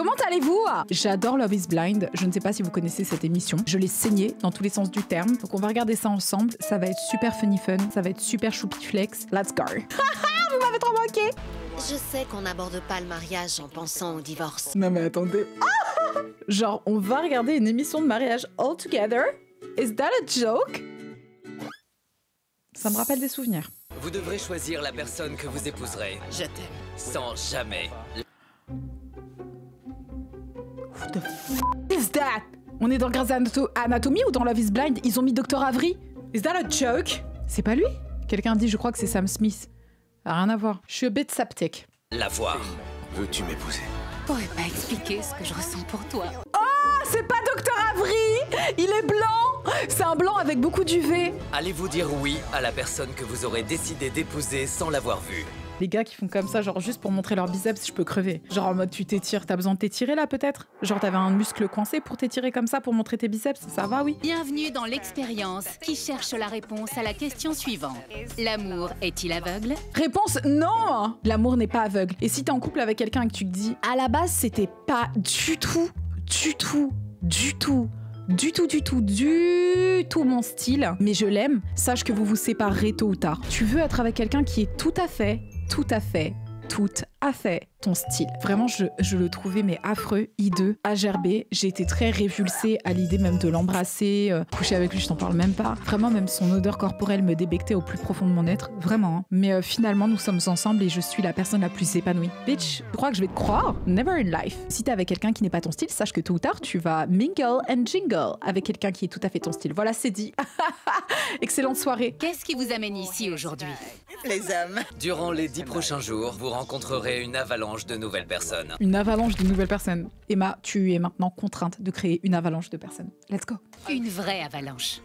comment allez-vous? J'adore Love is Blind. Je ne sais pas si vous connaissez cette émission. Je l'ai saignée dans tous les sens du terme. Donc on va regarder ça ensemble. Ça va être super funny fun. Ça va être super choupiflex. Let's go. Vous m'avez trop manqué. Je sais qu'on n'aborde pas le mariage en pensant au divorce. Non mais attendez. Genre, on va regarder une émission de mariage all together? Is that a joke? Ça me rappelle des souvenirs. Vous devrez choisir la personne que vous épouserez. Je t'aime. Sans jamais. What the f is that? On est dans Grey's Anatomy ou dans Love is Blind? Ils ont mis Dr. Avery? Is that a joke? C'est pas lui? Quelqu'un dit, je crois que c'est Sam Smith. Rien à voir. Je suis a bit sceptique. La voir. Veux-tu m'épouser? Je pourrais pas expliquer ce que je ressens pour toi. Oh, c'est pas Dr. Avery! Il est blanc! C'est un blanc avec beaucoup d'UV. Allez-vous dire oui à la personne que vous aurez décidé d'épouser sans l'avoir vue? Les gars qui font comme ça, genre juste pour montrer leur biceps, je peux crever. Genre en mode tu t'étires, t'as besoin de t'étirer là peut-être? Genre t'avais un muscle coincé pour t'étirer comme ça pour montrer tes biceps, ça va oui? Bienvenue dans l'expérience qui cherche la réponse à la question suivante. L'amour est-il aveugle? Réponse non! L'amour n'est pas aveugle. Et si t'es en couple avec quelqu'un et que tu te dis à la base c'était pas du tout mon style, mais je l'aime, sache que vous vous séparerez tôt ou tard. Tu veux être avec quelqu'un qui est tout à fait ton style. Vraiment, je le trouvais mais affreux, hideux, à gerber. J'ai été très révulsée à l'idée même de l'embrasser, coucher avec lui, je t'en parle même pas. Vraiment, même son odeur corporelle me débectait au plus profond de mon être, vraiment. Hein. Mais finalement, nous sommes ensemble et je suis la personne la plus épanouie. Bitch, tu crois que je vais te croire? Never in life. Si t'es avec quelqu'un qui n'est pas ton style, sache que tôt ou tard, tu vas mingle and jingle avec quelqu'un qui est tout à fait ton style. Voilà, c'est dit. Excellente soirée. Qu'est-ce qui vous amène ici aujourd'hui? Les hommes. Durant les 10 prochains jours, vous rencontrerez une avalanche de nouvelles personnes. Une avalanche de nouvelles personnes. Emma, tu es maintenant contrainte de créer une avalanche de personnes. Let's go. Une vraie avalanche.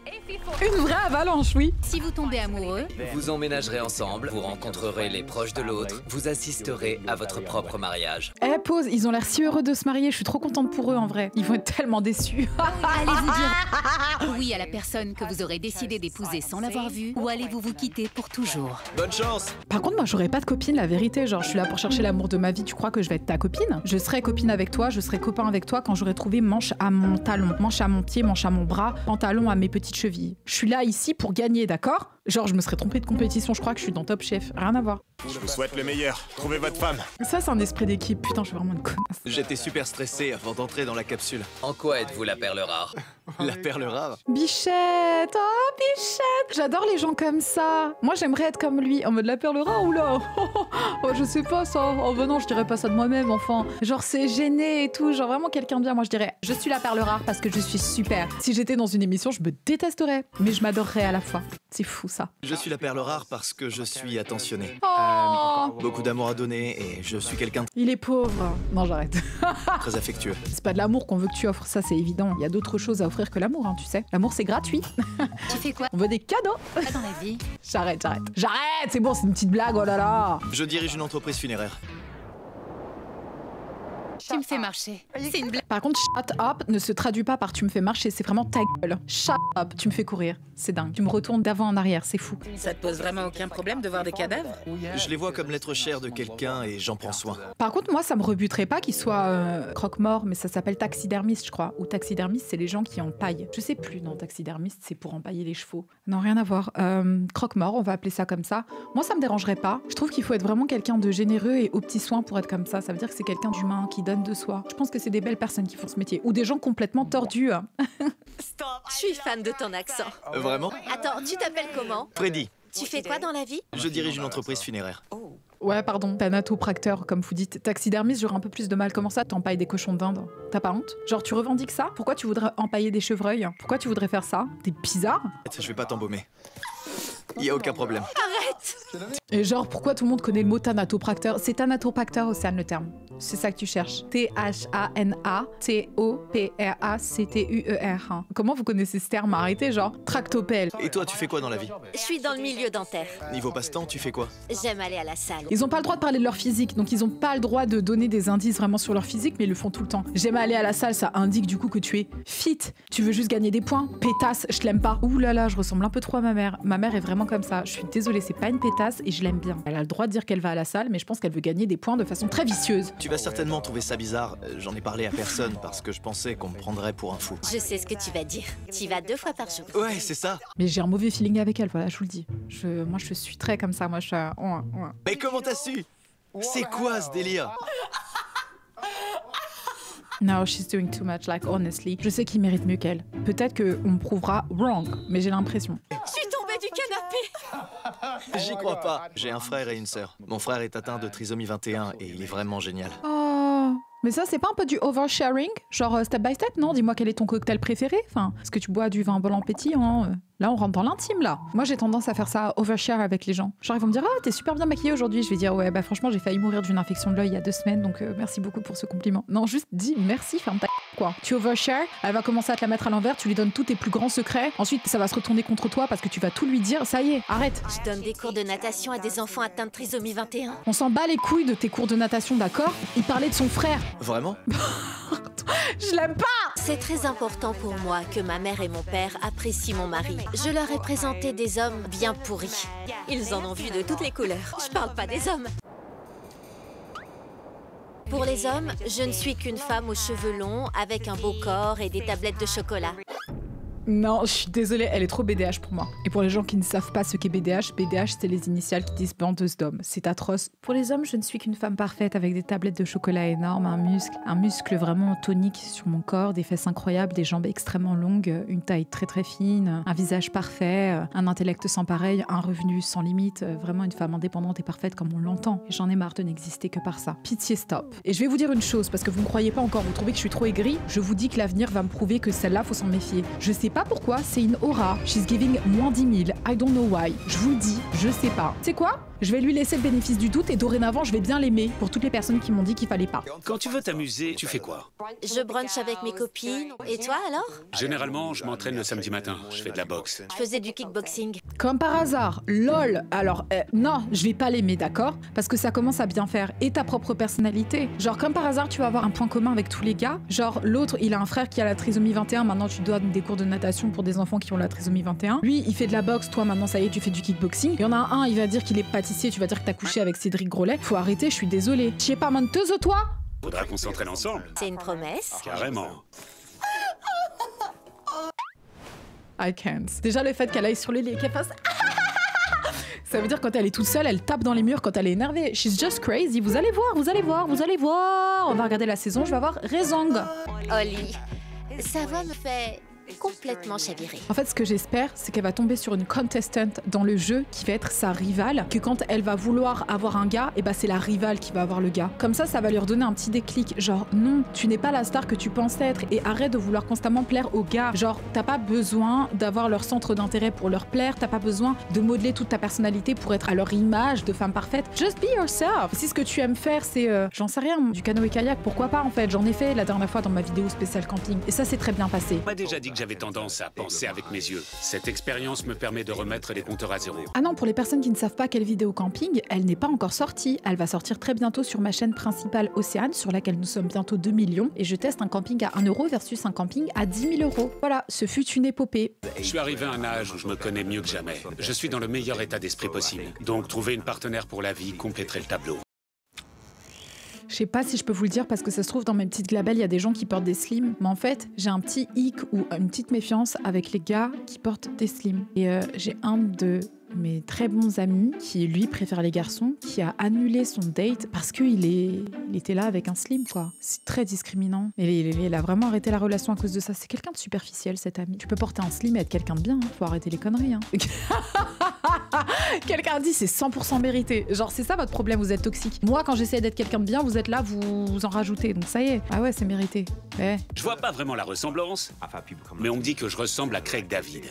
Une vraie avalanche, oui. Si vous tombez amoureux, Vous emménagerez ensemble, vous rencontrerez les proches de l'autre, vous assisterez à votre propre mariage. Eh, pause, ils ont l'air si heureux de se marier. Je suis trop contente pour eux, en vrai. Ils vont être tellement déçus. allez-vous dire oui à la personne que vous aurez décidé d'épouser sans l'avoir vue, ou allez-vous vous quitter pour toujours? Bonne chance! Par contre, moi, j'aurais pas de copine, la vérité. Genre, je suis là pour chercher l'amour de ma vie. Tu crois que je vais être ta copine? Je serai copine avec toi, je serai copain avec toi quand j'aurai trouvé manche à mon talon, manche à mon pied, manche à mon bras, pantalon à mes petites chevilles. Je suis là ici pour gagner, d'accord? Genre, je me serais trompée de compétition, je crois que je suis dans Top Chef. Rien à voir. Je vous souhaite le meilleur. Trouvez votre femme. Ça, c'est un esprit d'équipe. Putain, je suis vraiment une connasse. J'étais super stressé avant d'entrer dans la capsule. En quoi êtes-vous la perle rare? La perle rare? Bichette, oh Bichette, j'adore les gens comme ça. Moi j'aimerais être comme lui, en mode la perle rare ou là. Oh, je sais pas ça. Oh ben non, je dirais pas ça de moi-même, enfin. Genre c'est gêné et tout, genre vraiment quelqu'un de bien. Moi je dirais, je suis la perle rare parce que je suis super. Si j'étais dans une émission, je me détesterais, mais je m'adorerais à la fois. C'est fou ça. Je suis la perle rare parce que je suis attentionné. Oh, Beaucoup d'amour à donner et je suis quelqu'un de il est pauvre. Non, j'arrête. très affectueux. C'est pas de l'amour qu'on veut que tu offres, ça c'est évident. Il y a d'autres choses à offrir que l'amour, hein, tu sais. L'amour c'est gratuit. Tu fais quoi On veut des cadeaux. dans la vie? J'arrête, c'est bon, c'est une petite blague, oh là là. Je dirige une entreprise funéraire. Tu me fais marcher. C'est une blague. Par contre, shut up ne se traduit pas par tu me fais marcher, c'est vraiment ta gueule. Shut up, tu me fais courir. C'est dingue. Tu me retournes d'avant en arrière, c'est fou. Ça te pose vraiment aucun problème de voir des cadavres? Je les vois comme l'être cher de quelqu'un et j'en prends soin. Par contre, moi, ça me rebuterait pas qu'il soit croque-mort, mais ça s'appelle taxidermiste, je crois. Ou taxidermiste, c'est les gens qui empaillent. Je sais plus, non, taxidermiste, c'est pour empailler les chevaux. Non, rien à voir. Croque-mort, on va appeler ça comme ça. Moi, ça me dérangerait pas. Je trouve qu'il faut être vraiment quelqu'un de généreux et aux petits soins pour être comme ça. Ça veut dire que c'est quelqu'un d'humain, qui donne de soi. Je pense que c'est des belles personnes qui font ce métier. Ou des gens complètement tordus. Je suis fan de ton accent. Vraiment? Attends, tu t'appelles comment? Freddy, Tu fais quoi dans la vie? je dirige une entreprise funéraire. Ouais, pardon, thanatopracteur, comme vous dites. Taxidermiste, j'aurais un peu plus de mal. Comment ça, t'empailles des cochons d'Inde? T'as pas honte? Genre, tu revendiques ça? Pourquoi tu voudrais empailler des chevreuils? Pourquoi tu voudrais faire ça? T'es bizarre. Je vais pas t'embaumer. Y a aucun problème. Et genre, pourquoi tout le monde connaît le mot thanatopracteur? C'est thanatopracteur, Océane, le terme. C'est ça que tu cherches. T-H-A-N-A-T-O-P-R-A-C-T-U-E-R. Comment vous connaissez ce terme? Arrêtez, genre. Tractopelle. Et toi, tu fais quoi dans la vie? Je suis dans le milieu dentaire. Niveau passe-temps, tu fais quoi? J'aime aller à la salle. Ils ont pas le droit de parler de leur physique, donc ils ont pas le droit de donner des indices vraiment sur leur physique, mais ils le font tout le temps. J'aime aller à la salle, ça indique du coup que tu es fit. Tu veux juste gagner des points. Pétasse, je l'aime pas. Ouh là là, je ressemble un peu trop à ma mère. Ma mère est vraiment comme ça. Je suis désolée, c'est pas une pétasse et je l'aime bien. Elle a le droit de dire qu'elle va à la salle, mais je pense qu'elle veut gagner des points de façon très vicieuse. Tu vas certainement trouver ça bizarre. J'en ai parlé à personne parce que je pensais qu'on me prendrait pour un fou. Je sais ce que tu vas dire. Tu y vas 2 fois par jour. Ouais, c'est ça. Mais j'ai un mauvais feeling avec elle, voilà, je vous le dis. Moi, je suis très comme ça, moi, je suis... Mais comment t'as su? C'est quoi ce délire? No, she's doing too much, like, honestly. Je sais qu'il mérite mieux qu'elle. Peut-être qu'on me prouvera wrong, mais j'ai l'impression. Je suis tombée du canapé. J'y crois pas. J'ai un frère et une sœur. Mon frère est atteint de trisomie 21 et il est vraiment génial. Oh, mais ça, c'est pas un peu du oversharing? Genre step by step, non? Dis-moi quel est ton cocktail préféré? Enfin, est-ce que tu bois du vin blanc pétillant? Là, on rentre dans l'intime, là. Moi, j'ai tendance à faire ça, overshare avec les gens. Genre, ils vont me dire, ah, t'es super bien maquillée aujourd'hui. Je vais dire, ouais, bah franchement, j'ai failli mourir d'une infection de l'œil il y a 2 semaines, donc merci beaucoup pour ce compliment. Non, juste dis merci, ferme ta quoi. Tu overshare, elle va commencer à te la mettre à l'envers, tu lui donnes tous tes plus grands secrets. Ensuite, ça va se retourner contre toi parce que tu vas tout lui dire. Ça y est, arrête. Je donne des cours de natation à des enfants atteints de trisomie 21. On s'en bat les couilles de tes cours de natation, d'accord? Il parlait de son frère. Vraiment? Je l'aime pas. C'est très important pour moi que ma mère et mon père apprécient mon mari. Je leur ai présenté des hommes bien pourris. Ils en ont vu de toutes les couleurs. Je parle pas des hommes. Pour les hommes, je ne suis qu'une femme aux cheveux longs, avec un beau corps et des tablettes de chocolat. Non, je suis désolée, elle est trop BDH pour moi. Et pour les gens qui ne savent pas ce qu'est BDH, BDH c'est les initiales qui disent bandeuse d'hommes. C'est atroce. Pour les hommes, je ne suis qu'une femme parfaite avec des tablettes de chocolat énormes, un muscle vraiment tonique sur mon corps, des fesses incroyables, des jambes extrêmement longues, une taille très très fine, un visage parfait, un intellect sans pareil, un revenu sans limite, vraiment une femme indépendante et parfaite comme on l'entend. Et j'en ai marre de n'exister que par ça. Pitié, stop. Et je vais vous dire une chose, parce que vous ne croyez pas encore, vous trouvez que je suis trop aigrie, je vous dis que l'avenir va me prouver que celle-là, faut s'en méfier. Je sais pas pourquoi, c'est une aura. She's giving moins 10 000. I don't know why. Je vous le dis, je sais pas. C'est quoi? Je vais lui laisser le bénéfice du doute et dorénavant, je vais bien l'aimer pour toutes les personnes qui m'ont dit qu'il fallait pas. Quand tu veux t'amuser, tu fais quoi? Je brunch avec mes copines. Et toi alors? Généralement, je m'entraîne le samedi matin. Je fais de la boxe. Je faisais du kickboxing. Comme par hasard. LOL. Alors, non, je vais pas l'aimer, d'accord? Parce que ça commence à bien faire. Et ta propre personnalité. Genre, comme par hasard, tu vas avoir un point commun avec tous les gars. Genre, l'autre, il a un frère qui a la trisomie 21. Maintenant, tu dois des cours de natation pour des enfants qui ont la trisomie 21. Lui, il fait de la boxe. Toi, maintenant, ça y est, tu fais du kickboxing. Il y en a un, il va dire qu'il est pâtissier. Tu vas dire que t'as couché avec Cédric Grolet. Faut arrêter, je suis désolée. Je sais pas, menteuse, toi? Faudra qu'on s'entraîne ensemble. C'est une promesse. Carrément. I can't. Déjà, le fait qu'elle aille sur le lit et qu'elle fasse... Ça veut dire quand elle est toute seule, elle tape dans les murs quand elle est énervée. She's just crazy. Vous allez voir, vous allez voir, vous allez voir. On va regarder la saison, je vais avoir raison. Oli, sa voix me fait complètement chavirer. En fait, ce que j'espère, c'est qu'elle va tomber sur une contestant dans le jeu qui va être sa rivale, que quand elle va vouloir avoir un gars, et bah c'est la rivale qui va avoir le gars. Comme ça va lui redonner un petit déclic. Genre, non, tu n'es pas la star que tu penses être et arrête de vouloir constamment plaire aux gars. Genre, t'as pas besoin d'avoir leur centre d'intérêt pour leur plaire, t'as pas besoin de modeler toute ta personnalité pour être à leur image de femme parfaite. Just be yourself. Si ce que tu aimes faire, c'est, j'en sais rien, du canoë-kayak, pourquoi pas en fait. J'en ai fait la dernière fois dans ma vidéo spéciale camping et ça s'est très bien passé. On m'a déjà dit que j'avais tendance à penser avec mes yeux. Cette expérience me permet de remettre les compteurs à zéro. Ah non, pour les personnes qui ne savent pas quelle vidéo camping, elle n'est pas encore sortie. Elle va sortir très bientôt sur ma chaîne principale Océane, sur laquelle nous sommes bientôt 2 millions. Et je teste un camping à 1 € versus un camping à 10 000 €. Voilà, ce fut une épopée. Je suis arrivé à un âge où je me connais mieux que jamais. Je suis dans le meilleur état d'esprit possible. Donc trouver une partenaire pour la vie compléterait le tableau. Je sais pas si je peux vous le dire parce que ça se trouve dans mes petites glabelles, il y a des gens qui portent des slims. Mais en fait, j'ai un petit hic ou une petite méfiance avec les gars qui portent des slims. Et j'ai un de mes très bons amis qui, lui, préfère les garçons, qui a annulé son date parce qu'il était là avec un slim, quoi. C'est très discriminant. Et il a vraiment arrêté la relation à cause de ça. C'est quelqu'un de superficiel, cet ami. Tu peux porter un slim et être quelqu'un de bien, hein. Faut arrêter les conneries, hein. Quelqu'un a dit c'est 100% mérité. Genre c'est ça votre problème, vous êtes toxique. Moi quand j'essaie d'être quelqu'un de bien, vous êtes là, vous en rajoutez. Donc ça y est. Ah ouais, c'est mérité. Ouais. Je vois pas vraiment la ressemblance, mais on me dit que je ressemble à Craig David.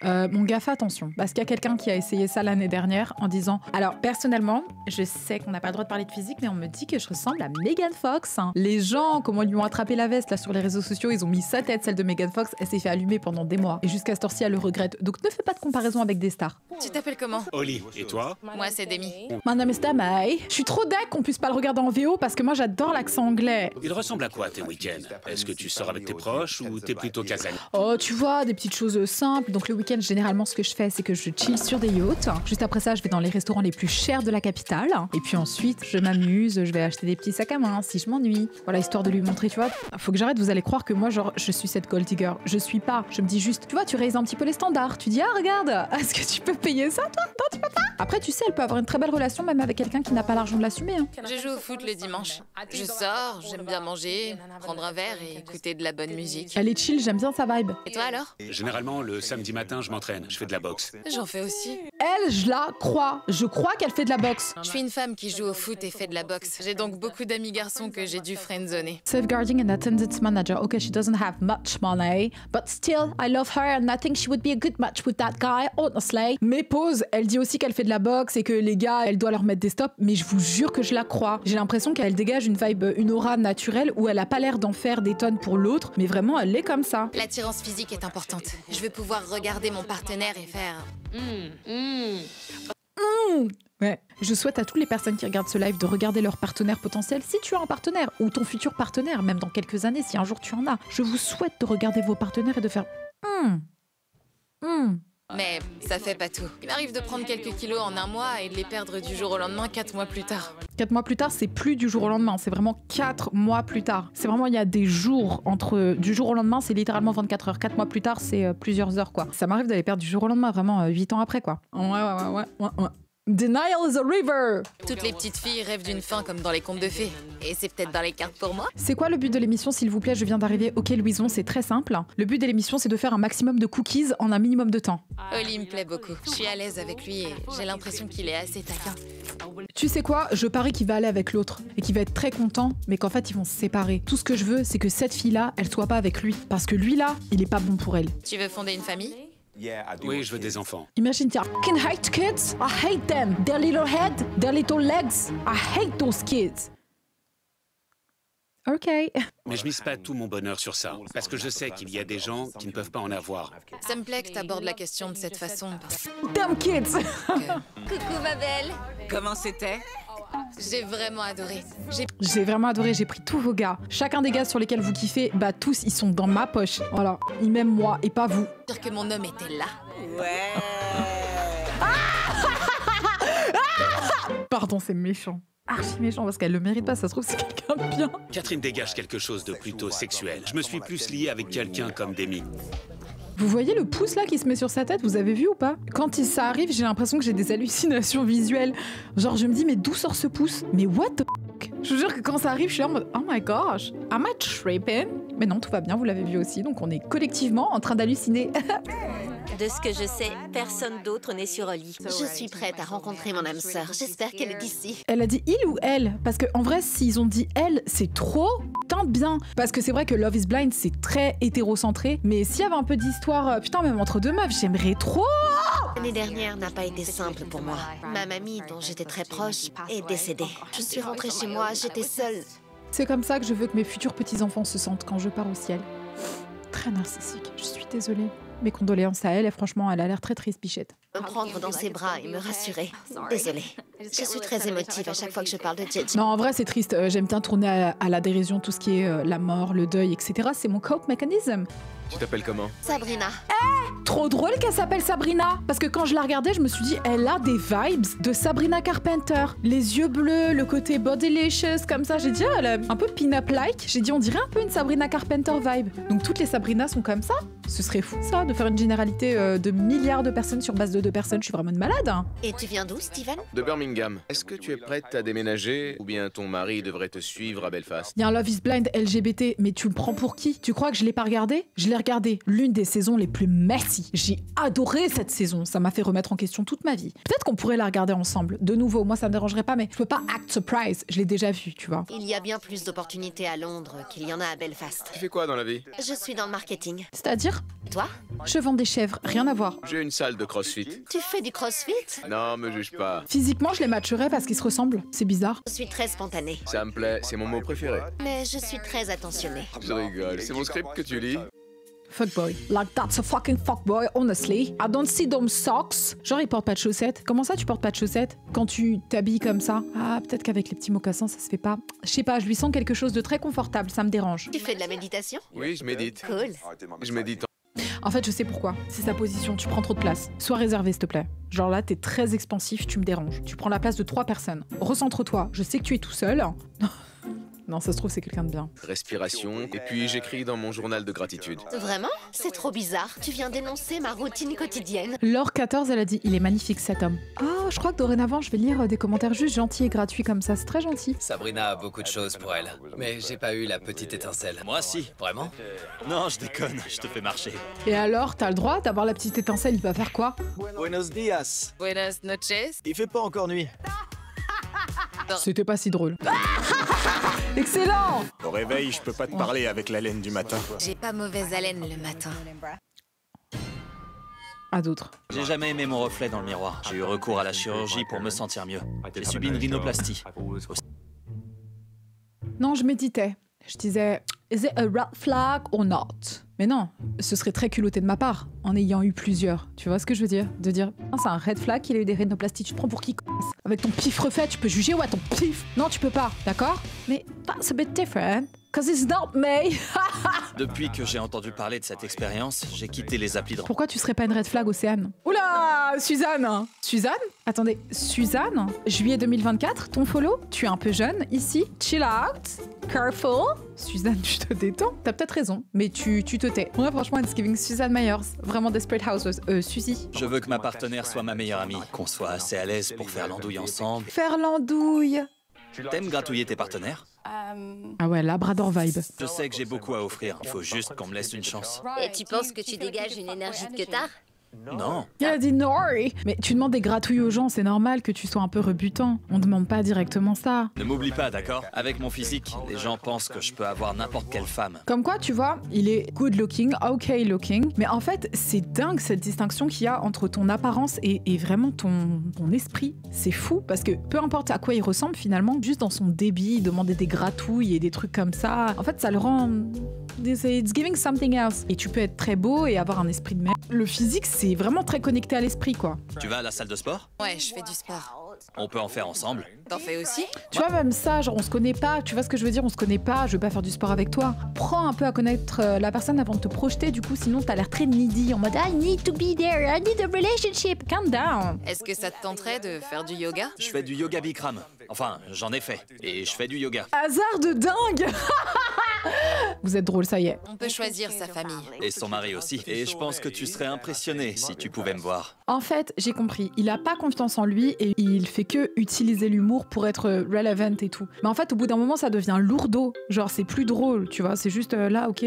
Mon gars, fais attention, parce qu'il y a quelqu'un qui a essayé ça l'année dernière en disant alors personnellement, je sais qu'on n'a pas le droit de parler de physique, mais on me dit que je ressemble à Megan Fox, hein. Les gens, comment ils lui ont attrapé la veste là sur les réseaux sociaux, ils ont mis sa tête, celle de Megan Fox, elle s'est fait allumer pendant des mois. Et jusqu'à ce temps-ci, elle le regrette. Donc ne fais pas de comparaison avec des stars. Tu t'appelles comment? Oli, et toi? Moi, c'est Demi. Madame Stamay. Je suis trop deck qu'on puisse pas le regarder en VO parce que moi j'adore l'accent anglais. Il ressemble à quoi tes week-ends? Est-ce que tu sors avec tes proches ou t'es plutôt casanier? Oh, tu vois, des petites choses simples. Donc le week-end week-end, généralement, ce que je fais, c'est que je chill sur des yachts. Juste après ça, je vais dans les restaurants les plus chers de la capitale. Et puis ensuite, je m'amuse, je vais acheter des petits sacs à main si je m'ennuie. Voilà, histoire de lui montrer, tu vois. Faut que j'arrête, vous allez croire que moi, genre, je suis cette gold digger. Je suis pas. Je me dis juste, tu vois, tu raises un petit peu les standards. Tu dis, ah, regarde, est-ce que tu peux payer ça, toi? Non, tu peux pas. Après, tu sais, elle peut avoir une très belle relation même avec quelqu'un qui n'a pas l'argent de l'assumer. Hein. Je joue au foot le dimanche. Je sors, j'aime bien manger, prendre un verre et écouter de la bonne musique. Elle est chill, j'aime bien sa vibe. Et toi alors? Généralement, le samedi matin, je m'entraîne. Je fais de la boxe. J'en fais aussi. Elle, je la crois. Je crois qu'elle fait de la boxe. Je suis une femme qui joue au foot et fait de la boxe. J'ai donc beaucoup d'amis garçons que j'ai dû friendzoner. Safeguarding and attendance manager. Okay, she doesn't have much money, but still, I love her and I think she would be a good match with that guy, honestly. Mais pause, elle dit aussi qu'elle fait de la boxe et que les gars, elle doit leur mettre des stops, mais je vous jure que je la crois. J'ai l'impression qu'elle dégage une vibe, une aura naturelle où elle a pas l'air d'en faire des tonnes pour l'autre, mais vraiment, elle est comme ça. L'attirance physique est importante. Je veux pouvoir regarder mon partenaire et faire... Ouais. Je souhaite à toutes les personnes qui regardent ce live de regarder leur partenaire potentiel, si tu as un partenaire, ou ton futur partenaire, même dans quelques années, si un jour tu en as. Je vous souhaite de regarder vos partenaires et de faire... Mais ça fait pas tout. Il m'arrive de prendre quelques kilos en un mois et de les perdre du jour au lendemain 4 mois plus tard. 4 mois plus tard, c'est plus du jour au lendemain, c'est vraiment 4 mois plus tard. C'est vraiment, il y a des jours entre du jour au lendemain, c'est littéralement 24 heures. 4 mois plus tard, c'est plusieurs heures, quoi. Ça m'arrive d'aller perdre du jour au lendemain, vraiment 8 ans après, quoi. Ouais. Denial is a river. Toutes les petites filles rêvent d'une fin comme dans les contes de fées. Et c'est peut-être dans les cartes pour moi. C'est quoi le but de l'émission, s'il vous plaît? Je viens d'arriver. Ok, Louison, c'est très simple. Le but de l'émission, c'est de faire un maximum de cookies en un minimum de temps. Oli me plaît beaucoup. Je suis à l'aise avec lui et j'ai l'impression qu'il est assez taquin. Tu sais quoi? Je parie qu'il va aller avec l'autre et qu'il va être très content, mais qu'en fait, ils vont se séparer. Tout ce que je veux, c'est que cette fille-là, elle soit pas avec lui. Parce que lui, là, il est pas bon pour elle. Tu veux fonder une famille? Oui, je veux des enfants. Imagine, I fucking hate kids. I hate them. Their little head, their little legs. I hate those kids. Ok. Mais je mise pas tout mon bonheur sur ça. Parce que je sais qu'il y a des gens qui ne peuvent pas en avoir. Ça me plaît que t'abordes la question de cette façon. Damn kids. Coucou ma belle. Comment c'était? J'ai vraiment adoré. J'ai vraiment adoré, j'ai pris tous vos gars. Chacun des gars sur lesquels vous kiffez, bah tous ils sont dans ma poche. Voilà, ils m'aiment moi et pas vous. Dire que mon homme était là. Ouais. Pardon, c'est méchant. Archi méchant parce qu'elle le mérite pas, ça se trouve c'est quelqu'un de bien. Catherine dégage quelque chose de plutôt sexuel. Je me suis plus lié avec quelqu'un comme Demi. Vous voyez le pouce là qui se met sur sa tête, vous avez vu ou pas? Quand ça arrive, j'ai l'impression que j'ai des hallucinations visuelles. Genre je me dis mais d'où sort ce pouce? Mais what the fuck? Je vous jure que quand ça arrive, je suis en mode oh my gosh, am I tripping? Mais non, tout va bien, vous l'avez vu aussi, donc on est collectivement en train d'halluciner. De ce que je sais, personne d'autre n'est sur Oli. Je suis prête à rencontrer mon âme sœur. J'espère qu'elle est d'ici. Elle a dit il ou elle? Parce que en vrai, s'ils ont dit elle, c'est trop putain de bien. Parce que c'est vrai que Love is Blind, c'est très hétérocentré. Mais s'il y avait un peu d'histoire, putain, même entre deux meufs, j'aimerais trop. L'année dernière n'a pas été simple pour moi. Ma mamie, dont j'étais très proche, est décédée. Je suis rentrée chez moi, j'étais seule. C'est comme ça que je veux que mes futurs petits-enfants se sentent quand je pars au ciel. Très narcissique, je suis désolée. Mes condoléances à elle, et franchement, elle a l'air très triste, Bichette. Me prendre dans ses bras et me rassurer. Désolée. Je suis très émotive à chaque fois que je parle de JJ. Non, en vrai, c'est triste. J'aime bien tourner à la dérision tout ce qui est la mort, le deuil, etc. C'est mon cope mécanisme. Tu t'appelles comment? Sabrina. Trop drôle qu'elle s'appelle Sabrina. Parce que quand je la regardais, je me suis dit, elle a des vibes de Sabrina Carpenter. Les yeux bleus, le côté bodylicious, comme ça. J'ai dit, elle a un peu pin-up-like. J'ai dit, on dirait un peu une Sabrina Carpenter vibe. Donc toutes les Sabrina sont comme ça. Ce serait fou, ça, de faire une généralité de milliards de personnes sur base de 2 personnes. Je suis vraiment une malade. Hein. Et tu viens d'où, Steven? De Birmingham. Est-ce que tu es prête à déménager ou bien ton mari devrait te suivre à Belfast? Il y a un Love is Blind LGBT, mais tu me prends pour qui? Tu crois que je l'ai pas regardé? Je l'ai regardé. L'une des saisons les plus messy. J'ai adoré cette saison. Ça m'a fait remettre en question toute ma vie. Peut-être qu'on pourrait la regarder ensemble. De nouveau, moi ça me dérangerait pas, mais je peux pas act surprise. Je l'ai déjà vu, tu vois. Il y a bien plus d'opportunités à Londres qu'il y en a à Belfast. Tu fais quoi dans la vie? Je suis dans le marketing. C'est-à-dire? Toi? Je vends des chèvres, rien à voir. J'ai une salle de crossfit. Tu fais du crossfit? Non, me juge pas. Physiquement, je les matcherais parce qu'ils se ressemblent. C'est bizarre. Je suis très spontanée. Ça me plaît, c'est mon mot préféré. Mais je suis très attentionnée. Je rigole, c'est mon script que tu lis? Fuckboy. Like that's a fucking fuckboy, honestly. I don't see them socks. Genre, il porte pas de chaussettes. Comment ça, tu portes pas de chaussettes quand tu t'habilles comme ça? Ah, peut-être qu'avec les petits mocassins, ça se fait pas. Je sais pas, je lui sens quelque chose de très confortable, ça me dérange. Tu fais de la méditation? Oui, je médite. Cool. Je médite En fait, je sais pourquoi. C'est sa position, tu prends trop de place. Sois réservé, s'il te plaît. Genre là, t'es très expansif, tu me déranges. Tu prends la place de 3 personnes. Recentre-toi, je sais que tu es tout seul. Non, ça se trouve, c'est quelqu'un de bien. Respiration, et puis j'écris dans mon journal de gratitude. Vraiment? C'est trop bizarre. Tu viens d'énoncer ma routine quotidienne. Laure 14, elle a dit, il est magnifique cet homme. Ah, je crois que dorénavant, je vais lire des commentaires juste gentils et gratuits comme ça. C'est très gentil. Sabrina a beaucoup de choses pour elle. Mais j'ai pas eu la petite étincelle. Moi si. Vraiment? Non, je déconne, je te fais marcher. Et alors, t'as le droit d'avoir la petite étincelle, il va faire quoi? Buenos dias. Buenas noches. Il fait pas encore nuit. C'était pas si drôle. Excellent! Au réveil, je peux pas te parler avec la laine du matin. J'ai pas mauvaise haleine le matin. À d'autres. J'ai jamais aimé mon reflet dans le miroir. J'ai eu recours à la chirurgie pour me sentir mieux. J'ai subi une rhinoplastie. Non, je méditais. Je disais, is it a red flag or not? Mais non, ce serait très culotté de ma part, en ayant eu plusieurs. Tu vois ce que je veux dire? De dire, ah, c'est un red flag qu'il a eu des rhinoplasties, tu te prends pour qui? Avec ton pif refait, tu peux juger, ouais, ton pif. Non, tu peux pas, d'accord? Mais that's a bit different, cause it's not me. Depuis que j'ai entendu parler de cette expérience, j'ai quitté les applis de... Pourquoi tu serais pas une red flag, Océane? Oula, Suzanne! Suzanne? Attendez, Suzanne? Juillet 2024, ton follow? Tu es un peu jeune, ici? Chill out, careful. Suzanne, tu te détends? T'as peut-être raison, mais tu te tais. Ouais, franchement, it's giving Suzanne Myers. Vraiment Desperate Housewives. Suzy. Je veux que ma partenaire soit ma meilleure amie, qu'on soit assez à l'aise pour faire l'andouille ensemble. Faire l'andouille. T'aimes gratouiller tes partenaires? Ah ouais, Labrador vibe. Je sais que j'ai beaucoup à offrir, il faut juste qu'on me laisse une chance. Et tu penses que tu dégages une énergie de guetard? Non. Il a dit non. Mais tu demandes des gratouilles aux gens, c'est normal que tu sois un peu rebutant. On demande pas directement ça. Ne m'oublie pas, d'accord? Avec mon physique, les gens pensent que je peux avoir n'importe quelle femme. Comme quoi, tu vois, il est good looking, ok looking. Mais en fait, c'est dingue cette distinction qu'il y a entre ton apparence et vraiment ton esprit. C'est fou parce que peu importe à quoi il ressemble finalement, juste dans son débit, demander des gratouilles et des trucs comme ça, en fait, ça le rend... It's giving something else. Et tu peux être très beau et avoir un esprit de merde. Le physique, c'est vraiment très connecté à l'esprit, quoi. Tu vas à la salle de sport? Ouais, je fais du sport. On peut en faire ensemble. T'en fais aussi? Tu vois, même ça, genre on se connaît pas, tu vois ce que je veux dire, on se connaît pas, je veux pas faire du sport avec toi. Prends un peu à connaître la personne avant de te projeter, du coup, sinon t'as l'air très needy, en mode I need to be there, I need a relationship, calm down. Est-ce que ça te tenterait de faire du yoga? Je fais du yoga Bikram. Enfin, j'en ai fait. Et je fais du yoga. Hasard de dingue. Vous êtes drôle, ça y est. On peut choisir sa famille. Et son mari aussi. Et je pense que tu serais impressionné si tu pouvais me voir. En fait, j'ai compris. Il a pas confiance en lui et il fait que utiliser l'humour pour être relevant et tout. Mais en fait, au bout d'un moment, ça devient lourdeau. Genre, c'est plus drôle, tu vois. C'est juste là, ok,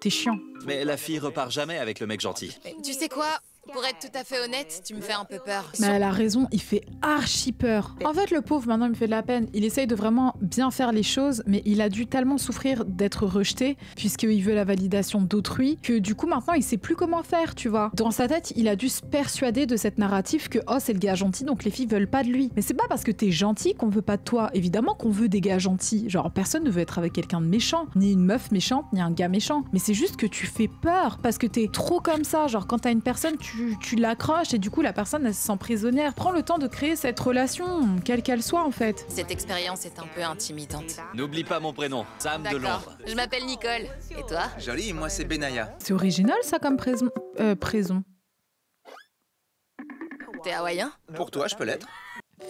t'es chiant. Mais la fille repart jamais avec le mec gentil. Mais tu sais quoi? Pour être tout à fait honnête, tu me fais un peu peur. Mais elle a raison, il fait archi peur. En fait, le pauvre, maintenant, il me fait de la peine. Il essaye de vraiment bien faire les choses, mais il a dû tellement souffrir d'être rejeté, puisqu'il veut la validation d'autrui, que du coup, maintenant, il sait plus comment faire, tu vois. Dans sa tête, il a dû se persuader de cette narrative que, oh, c'est le gars gentil, donc les filles veulent pas de lui. Mais c'est pas parce que t'es gentil qu'on veut pas de toi. Évidemment qu'on veut des gars gentils. Genre, personne ne veut être avec quelqu'un de méchant. Ni une meuf méchante, ni un gars méchant. Mais c'est juste que tu fais peur, parce que t'es trop comme ça. Genre, quand t'as une personne, tu l'accroches et du coup la personne elle se sent prisonnière. Prends le temps de créer cette relation, quelle qu'elle soit en fait. Cette expérience est un peu intimidante. N'oublie pas mon prénom, Sam de D'accord. Londres. Je m'appelle Nicole. Et toi? Joli, moi c'est Benaya. C'est original ça comme prison. T'es hawaïen? Pour toi, je peux l'être.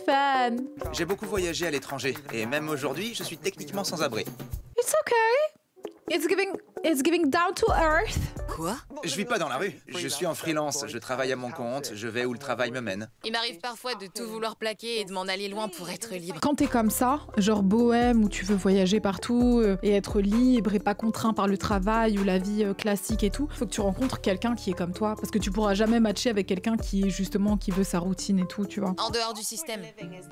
Fan. J'ai beaucoup voyagé à l'étranger et même aujourd'hui, je suis techniquement sans abri. It's okay. It's giving down to earth. Quoi? Je vis pas dans la rue. Je suis en freelance, je travaille à mon compte, je vais où le travail me mène. Il m'arrive parfois de tout vouloir plaquer et de m'en aller loin pour être libre. Quand t'es comme ça, genre bohème où tu veux voyager partout et être libre et pas contraint par le travail ou la vie classique et tout, faut que tu rencontres quelqu'un qui est comme toi parce que tu pourras jamais matcher avec quelqu'un qui est justement qui veut sa routine et tout, tu vois. En dehors du système,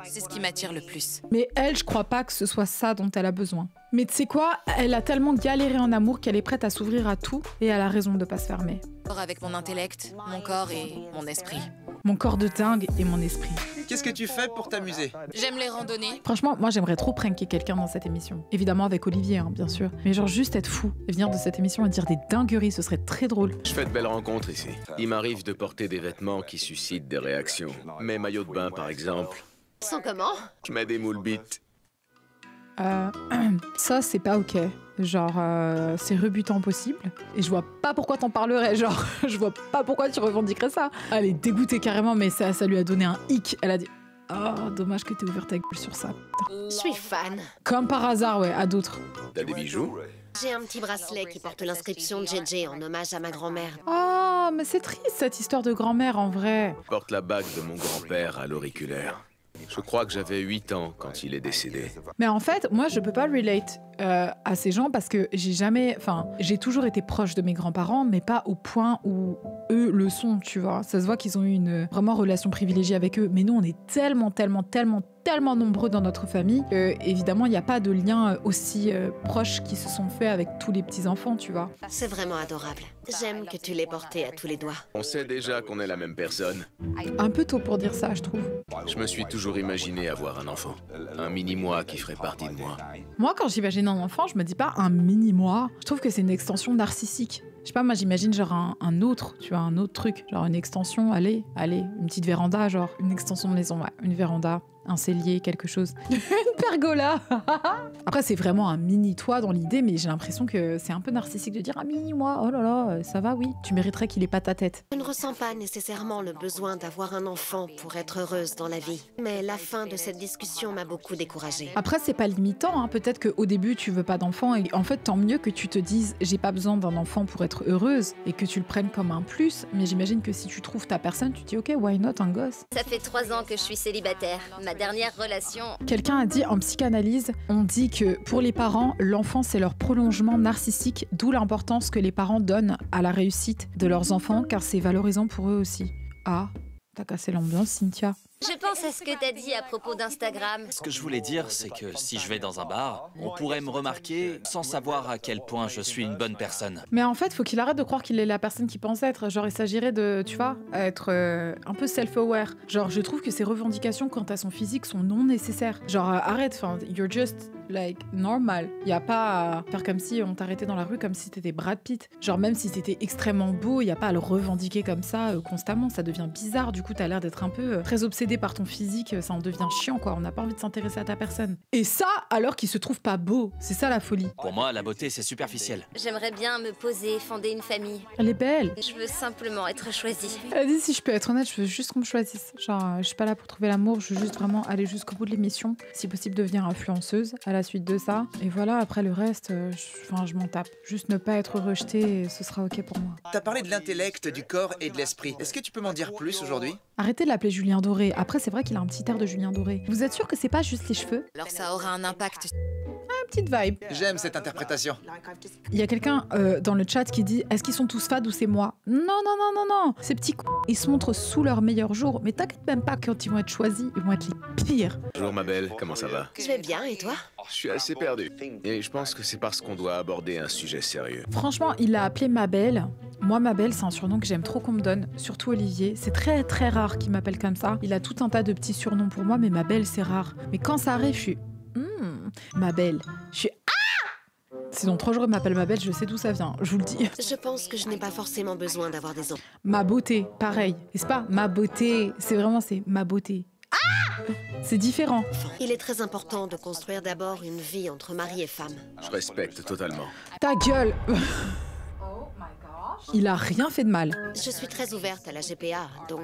c'est ce qui m'attire le plus. Mais elle, je crois pas que ce soit ça dont elle a besoin. Mais tu sais quoi, elle a tellement galéré en amour qu'elle est prête à s'ouvrir à tout et elle a raison de pas se fermer. Avec mon intellect, mon corps et mon esprit. Mon corps de dingue et mon esprit. Qu'est-ce que tu fais pour t'amuser? J'aime les randonnées. Franchement, moi j'aimerais trop pranker quelqu'un dans cette émission. Évidemment avec Olivier, hein, bien sûr. Mais genre juste être fou et venir de cette émission et dire des dingueries, ce serait très drôle. Je fais de belles rencontres ici. Il m'arrive de porter des vêtements qui suscitent des réactions. Mes maillots de bain, par exemple. Sans comment? Je mets des moules bites. Ça, c'est pas ok. Genre, c'est rebutant possible. Et je vois pas pourquoi t'en parlerais. Genre, je vois pas pourquoi tu revendiquerais ça. Elle est dégoûtée carrément, mais ça lui a donné un hic. Elle a dit... Oh, dommage que t'aies ouvert ta gueule sur ça. Je suis fan. Comme par hasard, ouais, à d'autres. T'as des bijoux? J'ai un petit bracelet qui porte l'inscription JJ en hommage à ma grand-mère. Oh, mais c'est triste cette histoire de grand-mère en vrai. Porte la bague de mon grand-père à l'auriculaire. Je crois que j'avais 8 ans quand il est décédé. Mais en fait, moi, je peux pas relate à ces gens parce que j'ai toujours été proche de mes grands-parents, mais pas au point où eux le sont, tu vois. Ça se voit qu'ils ont eu une vraiment relation privilégiée avec eux. Mais nous, on est tellement nombreux dans notre famille que, évidemment, il n'y a pas de lien aussi proches qui se sont faits avec tous les petits-enfants, tu vois. C'est vraiment adorable. J'aime que tu l'aies porté à tous les doigts. On sait déjà qu'on est la même personne. Un peu tôt pour dire ça, je trouve. Je me suis toujours imaginé avoir un enfant. Un mini-moi qui ferait partie de moi. Moi, quand j'imagine un enfant, je me dis pas un mini-moi. Je trouve que c'est une extension narcissique. Je sais pas, moi j'imagine genre un autre, tu vois, un autre truc. Genre une extension, allez, une petite véranda, genre une extension de maison, ouais, une véranda, un cellier, quelque chose. Une pergola. Après, c'est vraiment un mini-toi dans l'idée, mais j'ai l'impression que c'est un peu narcissique de dire un mini-moi, oh là là, ça va, oui. Tu mériterais qu'il ait pas ta tête. Je ne ressens pas nécessairement le besoin d'avoir un enfant pour être heureuse dans la vie. Mais la fin de cette discussion m'a beaucoup découragée. Après, c'est pas limitant, hein. Peut-être qu'au début, tu veux pas d'enfant, et en fait, tant mieux que tu te dises, j'ai pas besoin d'un enfant pour être heureuse, et que tu le prennes comme un plus, mais j'imagine que si tu trouves ta personne, tu te dis, ok, why not, un gosse. Ça fait 3 ans que je suis célibataire. Ma dernière relation... Quelqu'un a dit en psychanalyse, on dit que pour les parents, l'enfant c'est leur prolongement narcissique, d'où l'importance que les parents donnent à la réussite de leurs enfants, car c'est valorisant pour eux aussi. Ah, t'as cassé l'ambiance, Cynthia. Je pense à ce que t'as dit à propos d'Instagram. Ce que je voulais dire, c'est que si je vais dans un bar, on pourrait me remarquer sans savoir à quel point je suis une bonne personne. Mais en fait, faut qu'il arrête de croire qu'il est la personne qu'il pense être. Genre, il s'agirait de, tu vois, être un peu self-aware. Genre, je trouve que ses revendications quant à son physique sont non nécessaires. Genre, arrête, enfin, you're just like normal. Y a pas à faire comme si on t'arrêtait dans la rue comme si t'étais Brad Pitt. Genre, même si t'étais extrêmement beau, y a pas à le revendiquer comme ça constamment. Ça devient bizarre. Du coup, t'as l'air d'être un peu très obsédé par ton physique, ça en devient chiant quoi, on n'a pas envie de s'intéresser à ta personne. Et ça, alors qu'il se trouve pas beau, c'est ça la folie. Pour moi, la beauté c'est superficiel. J'aimerais bien me poser, fonder une famille. Elle est belle. Je veux simplement être choisie. Elle dit si je peux être honnête, je veux juste qu'on me choisisse. Genre, je suis pas là pour trouver l'amour, je veux juste vraiment aller jusqu'au bout de l'émission. Si possible, devenir influenceuse à la suite de ça. Et voilà, après le reste, je m'en tape. Juste ne pas être rejetée, ce sera ok pour moi. T'as parlé de l'intellect, du corps et de l'esprit. Est-ce que tu peux m'en dire plus aujourd'hui? Arrêtez de l'appeler Julien Doré. Après, c'est vrai qu'il a un petit air de Julien Doré. Vous êtes sûr que c'est pas juste les cheveux? Alors ça aura un impact. Petite vibe. J'aime cette interprétation. Il y a quelqu'un dans le chat qui dit est-ce qu'ils sont tous fades ou c'est moi? Non. Ces petits ils se montrent sous leur meilleur jour. Mais t'inquiète même pas, quand ils vont être choisis, ils vont être les pires. Bonjour ma belle, comment ça va? Je vais bien, et toi? Je suis assez perdu. Et je pense que c'est parce qu'on doit aborder un sujet sérieux. Franchement, il l'a appelée ma belle. Moi, ma belle, c'est un surnom que j'aime trop qu'on me donne, surtout Olivier. C'est très très rare qu'il m'appelle comme ça. Il a tout un tas de petits surnoms pour moi, mais ma belle, c'est rare. Mais quand ça arrive, je suis... ma belle. Je suis... Sinon, 3 jours, il m'appelle ma belle, je sais d'où ça vient, je vous le dis. Je pense que je n'ai pas forcément besoin d'avoir des enfants. Ma beauté, pareil. Et c'est pas ma beauté, c'est ma beauté. C'est différent. Il est très important de construire d'abord une vie entre mari et femme. Je respecte totalement. Ta gueule. Il a rien fait de mal. Je suis très ouverte à la GPA, donc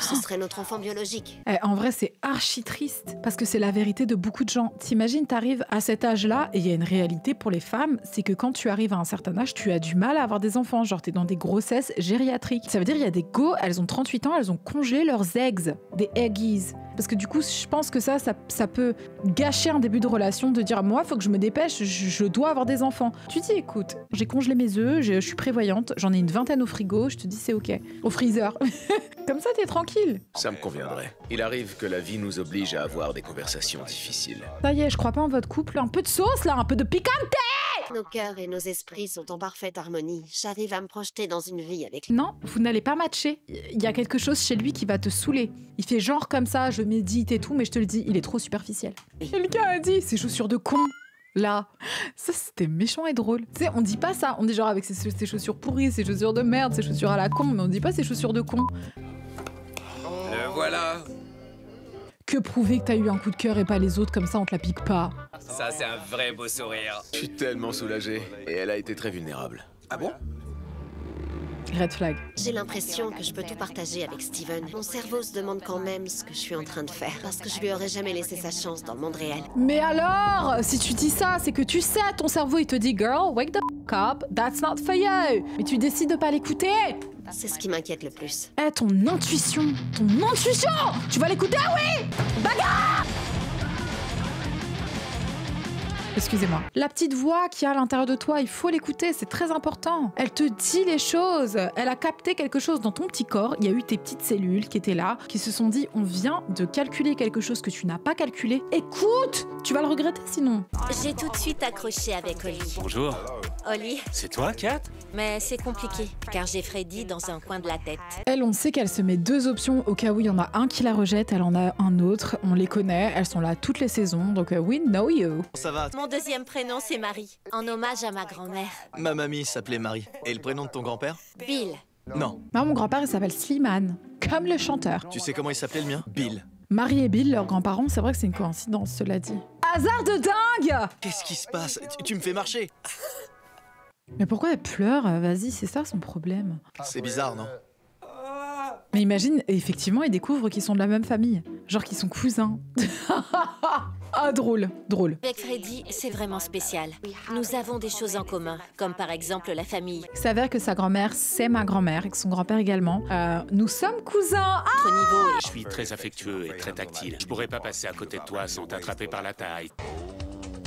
ce serait notre enfant biologique. En vrai, c'est archi triste, parce que c'est la vérité de beaucoup de gens. T'imagines, t'arrives à cet âge-là, et il y a une réalité pour les femmes, c'est que quand tu arrives à un certain âge, tu as du mal à avoir des enfants. Genre, t'es dans des grossesses gériatriques. Ça veut dire, il y a des go, elles ont 38 ans, elles ont congelé leurs eggs, des eggies. Parce que du coup, je pense que ça peut gâcher un début de relation, de dire, moi, il faut que je me dépêche, je dois avoir des enfants. Tu dis, écoute, j'ai congelé mes œufs, je suis prévoyante, j'en ai une 20aine au frigo, je te dis, c'est ok. Au freezer. Comme ça, t'es tranquille. Ça me conviendrait. Il arrive que la vie nous oblige à avoir des conversations difficiles. Ça y est, je crois pas en votre couple. Un peu de sauce, là, un peu de picante. Nos cœurs et nos esprits sont en parfaite harmonie. J'arrive à me projeter dans une vie avec lui. Non, vous n'allez pas matcher. Il y a quelque chose chez lui qui va te saouler. Il fait genre comme ça, je médite et tout, mais je te le dis, il est trop superficiel. Quelqu'un a dit, ces chaussures de con. Là, ça c'était méchant et drôle. Tu sais, on dit pas ça. On dit genre avec ses chaussures pourries, ses chaussures de merde, ses chaussures à la con, mais on dit pas ses chaussures de con. Le voilà. Que prouver que t'as eu un coup de cœur et pas les autres, comme ça on te la pique pas. Ça, c'est un vrai beau sourire. Je suis tellement soulagé. Et elle a été très vulnérable. Ah bon? Red flag. J'ai l'impression que je peux tout partager avec Steven. Mon cerveau se demande quand même ce que je suis en train de faire. Parce que je lui aurais jamais laissé sa chance dans le monde réel. Mais alors, si tu dis ça, c'est que tu sais, ton cerveau il te dit girl, wake the f up, that's not for you. Mais tu décides de pas l'écouter. C'est ce qui m'inquiète le plus. Eh, ton intuition, tu vas l'écouter, ah oui? Bagarre! Excusez-moi. La petite voix qui est à l'intérieur de toi, il faut l'écouter, c'est très important. Elle te dit les choses. Elle a capté quelque chose dans ton petit corps. Il y a eu tes petites cellules qui étaient là, qui se sont dit, on vient de calculer quelque chose que tu n'as pas calculé. Écoute, tu vas le regretter sinon. J'ai tout de suite accroché avec Oli. Bonjour. Oli, C'est toi, Kat? mais c'est compliqué, car j'ai Freddy dans un coin de la tête. Elle, on sait qu'elle se met 2 options au cas où il y en a un qui la rejette, elle en a un autre. On les connaît, elles sont là toutes les saisons, donc we know you. Ça va? Mon deuxième prénom, c'est Marie, en hommage à ma grand-mère. Ma mamie s'appelait Marie. Et le prénom de ton grand-père? Bill. Non. Moi, mon grand-père, il s'appelle Slimane, comme le chanteur. Tu sais comment il s'appelait le mien? Bill. Marie et Bill, leurs grands-parents, c'est vrai que c'est une coïncidence, cela dit. Hasard de dingue! Qu'est-ce qui se passe? Tu me fais marcher. Mais pourquoi elle pleure? Vas-y, c'est ça son problème. C'est bizarre, non? Mais imagine, effectivement, ils découvrent qu'ils sont de la même famille. Genre qu'ils sont cousins. Ah, drôle. Avec Freddy, c'est vraiment spécial. Nous avons des choses en commun, comme par exemple la famille. Il s'avère que sa grand-mère, c'est ma grand-mère, et que son grand-père également. Nous sommes cousins. Notre niveau Je suis très affectueux et très tactile. Je pourrais pas passer à côté de toi sans t'attraper par la taille.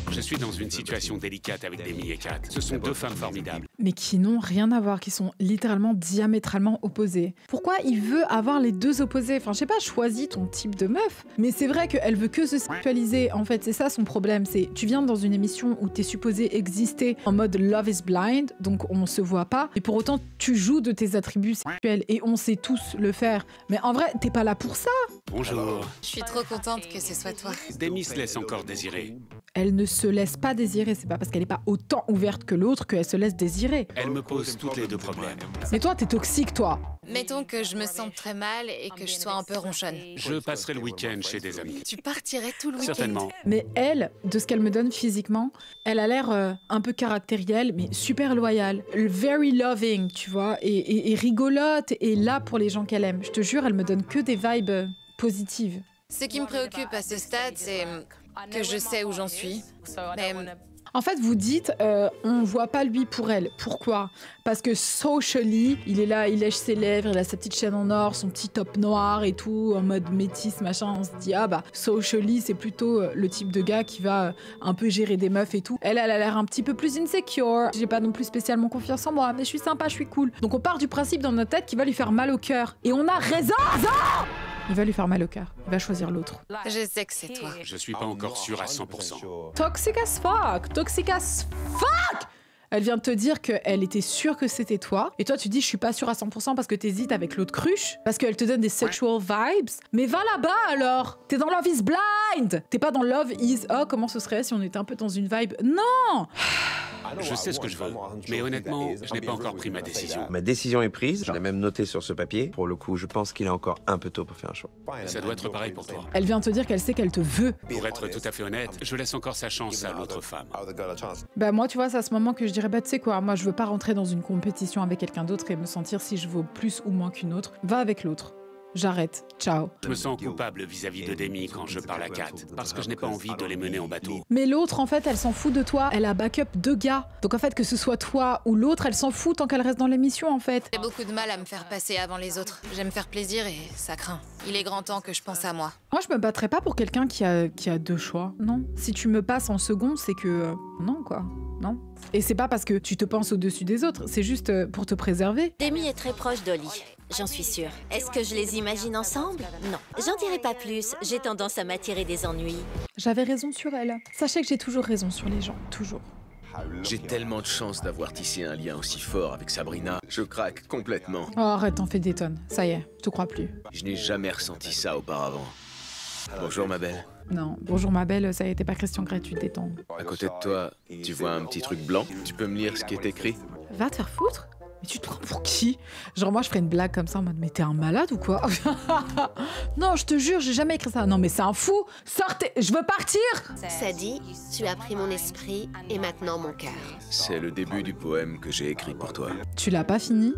Je suis dans une situation délicate avec Demi et Kat. Ce sont 2 femmes formidables. Mais qui n'ont rien à voir, qui sont littéralement diamétralement opposées. Pourquoi il veut avoir les 2 opposés? Enfin, je sais pas, choisis ton type de meuf. Mais c'est vrai qu'elle veut que se sexualiser. En fait, c'est ça son problème. C'est, tu viens dans une émission où t'es supposé exister en mode Love is Blind, donc on se voit pas. Et pour autant, tu joues de tes attributs sexuels et on sait tous le faire. Mais en vrai, t'es pas là pour ça. Bonjour. Je suis trop contente que ce soit toi. Demi se laisse encore désirer. Elle ne se laisse pas désirer. C'est pas parce qu'elle est pas autant ouverte que l'autre qu'elle se laisse désirer. Elle me pose toutes les 2 problèmes. Mais toi, t'es toxique, toi. Mettons que je me sente très mal et que je sois un peu ronchonne. Je passerai le week-end chez des amis. Tu partirais tout le week-end? Certainement. Mais elle, de ce qu'elle me donne physiquement, elle a l'air un peu caractérielle, mais super loyale. Very loving, tu vois, et rigolote, et là pour les gens qu'elle aime. Je te jure, elle me donne que des vibes positives. Ce qui me préoccupe à ce stade, c'est que je sais où j'en suis. Mais En fait, vous dites, on voit pas lui pour elle. Pourquoi? Parce que socially, il est là, il lèche ses lèvres, il a sa petite chaîne en or, son petit top noir et tout, en mode métis, machin. On se dit, ah bah, socially, c'est plutôt le type de gars qui va un peu gérer des meufs et tout. Elle a l'air un petit peu plus insecure. J'ai pas non plus spécialement confiance en moi, mais je suis sympa, je suis cool. Donc on part du principe dans notre tête qu'il va lui faire mal au cœur. Et on a raison! Il va lui faire mal au cœur. Il va choisir l'autre. je sais que c'est toi. Je suis pas encore sûr à 100%. Toxic as fuck! Toxic as fuck! Elle vient de te dire qu'elle était sûre que c'était toi. Et toi, tu dis, je suis pas sûre à 100% parce que t'hésites avec l'autre cruche. Parce qu'elle te donne des sexual vibes. Mais va là-bas alors! T'es dans Love is Blind! T'es pas dans Love is... Oh, comment ce serait si on était un peu dans une vibe... Non! Je sais ce que je veux, mais honnêtement, je n'ai pas encore pris ma décision. Ma décision est prise, je l'ai même noté sur ce papier. Pour le coup, je pense qu'il est encore un peu tôt pour faire un choix. Ça doit être pareil pour toi. Elle vient te dire qu'elle sait qu'elle te veut. Pour être tout à fait honnête, je laisse encore sa chance à l'autre femme. Bah moi, tu vois, c'est à ce moment que je dirais, bah tu sais quoi, moi je veux pas rentrer dans une compétition avec quelqu'un d'autre et me sentir si je vaux plus ou moins qu'une autre. Va avec l'autre. J'arrête. Ciao. Je me sens coupable vis-à-vis de Demi quand je parle à Kat, parce que je n'ai pas envie de les mener en bateau. Mais l'autre, en fait, elle s'en fout de toi. Elle a backup 2 gars. Donc en fait, que ce soit toi ou l'autre, elle s'en fout tant qu'elle reste dans l'émission, en fait. J'ai beaucoup de mal à me faire passer avant les autres. J'aime faire plaisir et ça craint. Il est grand temps que je pense à moi. Moi, je me battrais pas pour quelqu'un qui a 2 choix. Non. Si tu me passes en second, c'est que... non, quoi. Non. Et c'est pas parce que tu te penses au-dessus des autres, c'est juste pour te préserver. Demi est très proche d'Oli, j'en suis sûre. Est-ce que je les imagine ensemble? Non. J'en dirai pas plus, j'ai tendance à m'attirer des ennuis. J'avais raison sur elle. Sachez que j'ai toujours raison sur les gens, toujours. J'ai tellement de chance d'avoir tissé un lien aussi fort avec Sabrina. Je craque complètement. Oh, arrête, t'en fais des tonnes. Ça y est, je te crois plus. Je n'ai jamais ressenti ça auparavant. Bonjour ma belle. Non, bonjour ma belle, ça y est, t'es pas question gratuite, détends. À côté de toi, tu vois un petit truc blanc? Tu peux me lire ce qui est écrit? Va te faire foutre? Mais tu te prends pour qui? Genre moi je ferais une blague comme ça en mode mais t'es un malade ou quoi? Non je te jure j'ai jamais écrit ça. Non mais c'est un fou. Sortez, je veux partir. Sadie, tu as pris mon esprit et maintenant mon cœur. C'est le début du poème que j'ai écrit pour toi. Tu l'as pas fini?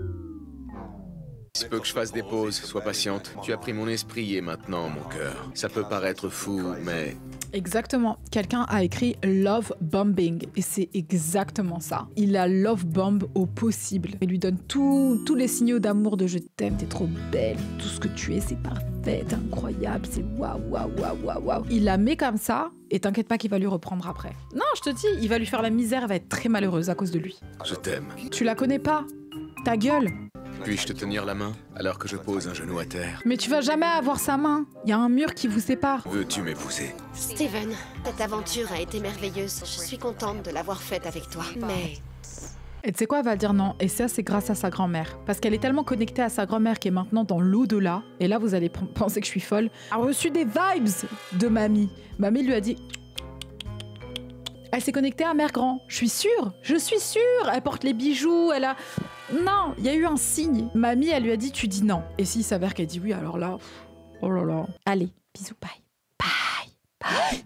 Il se peut que je fasse des pauses, sois patiente. Tu as pris mon esprit et maintenant mon cœur. Ça peut paraître fou, mais... Exactement. Quelqu'un a écrit Love Bombing et c'est exactement ça. Il a love bomb au possible. Il lui donne tous les signaux d'amour de je t'aime, t'es trop belle, tout ce que tu es, c'est parfait, t'es incroyable, c'est waouh, waouh, waouh, waouh, waouh. Il la met comme ça et t'inquiète pas qu'il va lui reprendre après. Non, je te dis, il va lui faire la misère, elle va être très malheureuse à cause de lui. Je t'aime. Tu la connais pas? Ta gueule. Puis-je te tenir la main alors que je pose un genou à terre? Mais tu vas jamais avoir sa main. Il y a un mur qui vous sépare. Veux-tu m'épouser? Steven, cette aventure a été merveilleuse. Je suis contente de l'avoir faite avec toi. Mais... Et tu sais quoi, elle va dire non. Et ça, c'est grâce à sa grand-mère. Parce qu'elle est tellement connectée à sa grand-mère qui est maintenant dans l'au-delà. Et là, vous allez penser que je suis folle. Elle a reçu des vibes de mamie. Mamie lui a dit... Elle s'est connectée à Mère Grand. Je suis sûre. Elle porte les bijoux, elle a... Non, il y a eu un signe. Mamie, elle lui a dit, tu dis non. Et s'il s'avère qu'elle dit oui, alors là... Oh là là. Allez, bisous, bye. Bye. Bye.